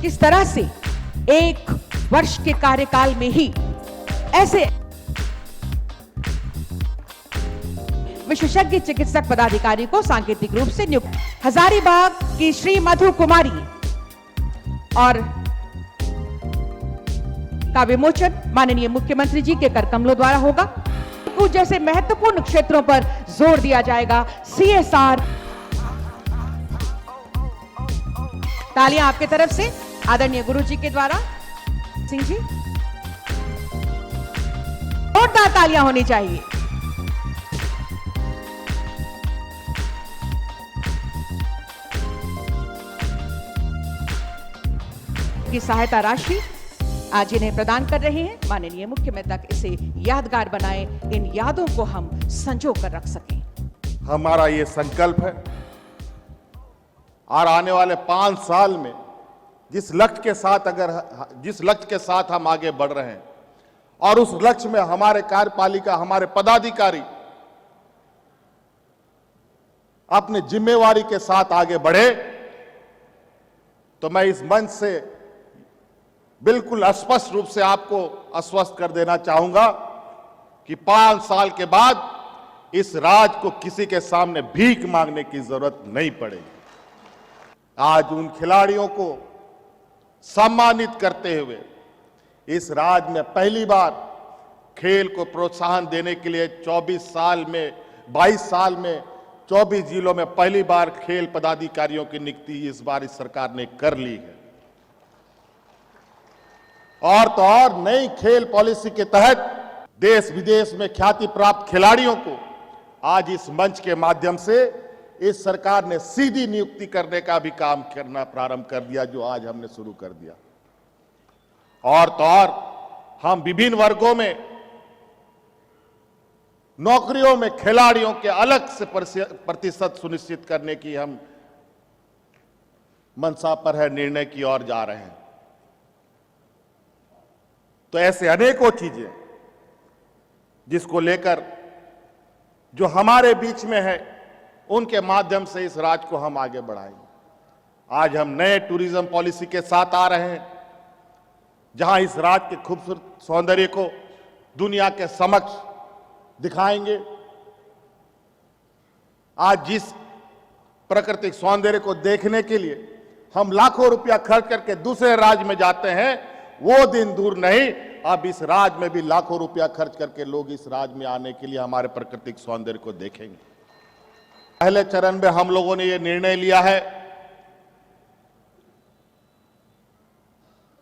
किस तरह से एक वर्ष के कार्यकाल में ही ऐसे विशेषज्ञ चिकित्सक पदाधिकारी को सांकेतिक रूप से नियुक्त। हजारीबाग की श्री मधु कुमारी और का विमोचन माननीय मुख्यमंत्री जी के कर कमलों द्वारा होगा। कुछ जैसे महत्वपूर्ण क्षेत्रों पर जोर दिया जाएगा। CSR। तालियां आपके तरफ से आदरणीय गुरु जी के द्वारा। सिंह जी, जोरदार तालियां होनी चाहिए। की सहायता राशि आज इन्हें प्रदान कर रहे हैं माननीय मुख्यमंत्री। इसे यादगार बनाए, इन यादों को हम संजो कर रख सकें। हमारा ये संकल्प है और आने वाले 5 साल में जिस लक्ष्य के साथ हम आगे बढ़ रहे हैं और उस लक्ष्य में हमारे कार्यपालिका, हमारे पदाधिकारी अपनी जिम्मेवारी के साथ आगे बढ़े, तो मैं इस मंच से बिल्कुल स्पष्ट रूप से आपको आश्वस्त कर देना चाहूंगा कि 5 साल के बाद इस राज्य को किसी के सामने भीख मांगने की जरूरत नहीं पड़ेगी। आज उन खिलाड़ियों को सम्मानित करते हुए इस राज्य में पहली बार खेल को प्रोत्साहन देने के लिए 22 साल में 24 जिलों में पहली बार खेल पदाधिकारियों की नियुक्ति इस बार इस सरकार ने कर ली है। और तो और नई खेल पॉलिसी के तहत देश विदेश में ख्याति प्राप्त खिलाड़ियों को आज इस मंच के माध्यम से इस सरकार ने सीधी नियुक्ति करने का भी काम करना प्रारंभ कर दिया, जो आज हमने शुरू कर दिया। और तो और हम विभिन्न वर्गों में नौकरियों में खिलाड़ियों के अलग से प्रतिशत सुनिश्चित करने की हम मंशा पर है, निर्णय की ओर जा रहे हैं। तो ऐसे अनेकों चीजें जिसको लेकर जो हमारे बीच में है, उनके माध्यम से इस राज्य को हम आगे बढ़ाएंगे। आज हम नए टूरिज्म पॉलिसी के साथ आ रहे हैं, जहां इस राज्य के खूबसूरत सौंदर्य को दुनिया के समक्ष दिखाएंगे। आज जिस प्राकृतिक सौंदर्य को देखने के लिए हम लाखों रुपया खर्च करके दूसरे राज्य में जाते हैं, वो दिन दूर नहीं, अब इस राज्य में भी लाखों रुपया खर्च करके लोग इस राज्य में आने के लिए हमारे प्राकृतिक सौंदर्य को देखेंगे। पहले चरण में हम लोगों ने ये निर्णय लिया है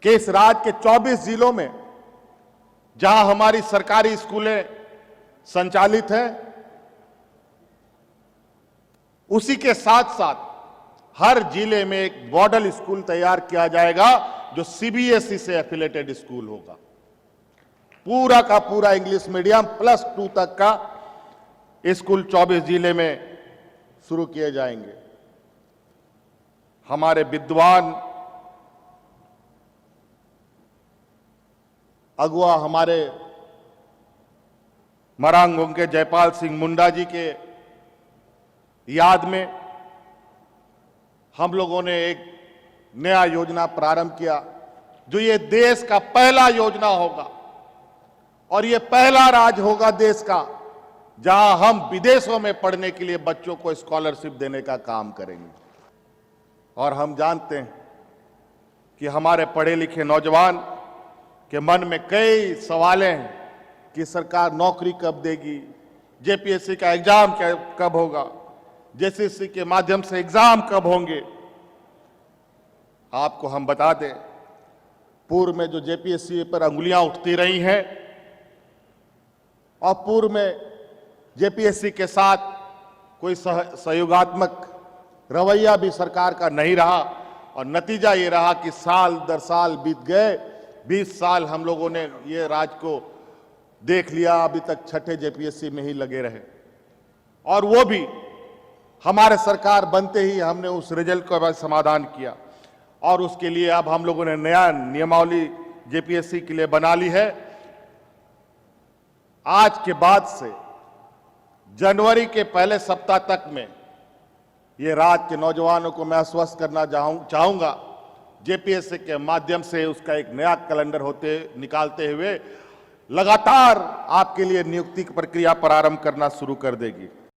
कि इस राज्य के 24 जिलों में जहां हमारी सरकारी स्कूलें संचालित हैं, उसी के साथ साथ हर जिले में एक मॉडल स्कूल तैयार किया जाएगा जो CBSE से एफिलेटेड स्कूल होगा। पूरा का पूरा इंग्लिश मीडियम +2 तक का स्कूल 24 जिले में शुरू किए जाएंगे। हमारे विद्वान अगुआ हमारे मरांगों के जयपाल सिंह मुंडा जी के याद में हम लोगों ने एक नया योजना प्रारंभ किया, जो ये देश का पहला योजना होगा और ये पहला राज्य होगा देश का जहां हम विदेशों में पढ़ने के लिए बच्चों को स्कॉलरशिप देने का काम करेंगे। और हम जानते हैं कि हमारे पढ़े लिखे नौजवान के मन में कई सवाल हैं कि सरकार नौकरी कब देगी, JPSC का एग्जाम कब होगा, JCC के माध्यम से एग्जाम कब होंगे। आपको हम बता दें, पूर्व में जो JPSC पर अंगुलियां उठती रही हैं और पूर्व में JPSC के साथ कोई सहयोगात्मक रवैया भी सरकार का नहीं रहा और नतीजा ये रहा कि साल दर साल बीत गए। 20 साल हम लोगों ने ये राज्य को देख लिया, अभी तक छठे JPSC में ही लगे रहे और वो भी हमारे सरकार बनते ही हमने उस रिजल्ट का समाधान किया और उसके लिए अब हम लोगों ने नया नियमावली JPSC के लिए बना ली है। आज के बाद से जनवरी के पहले सप्ताह तक में ये राज्य के नौजवानों को मैं आश्वस्त करना चाहूंगा, जेपीएससी के माध्यम से उसका एक नया कैलेंडर निकालते हुए लगातार आपके लिए नियुक्ति की प्रक्रिया प्रारंभ करना शुरू कर देगी।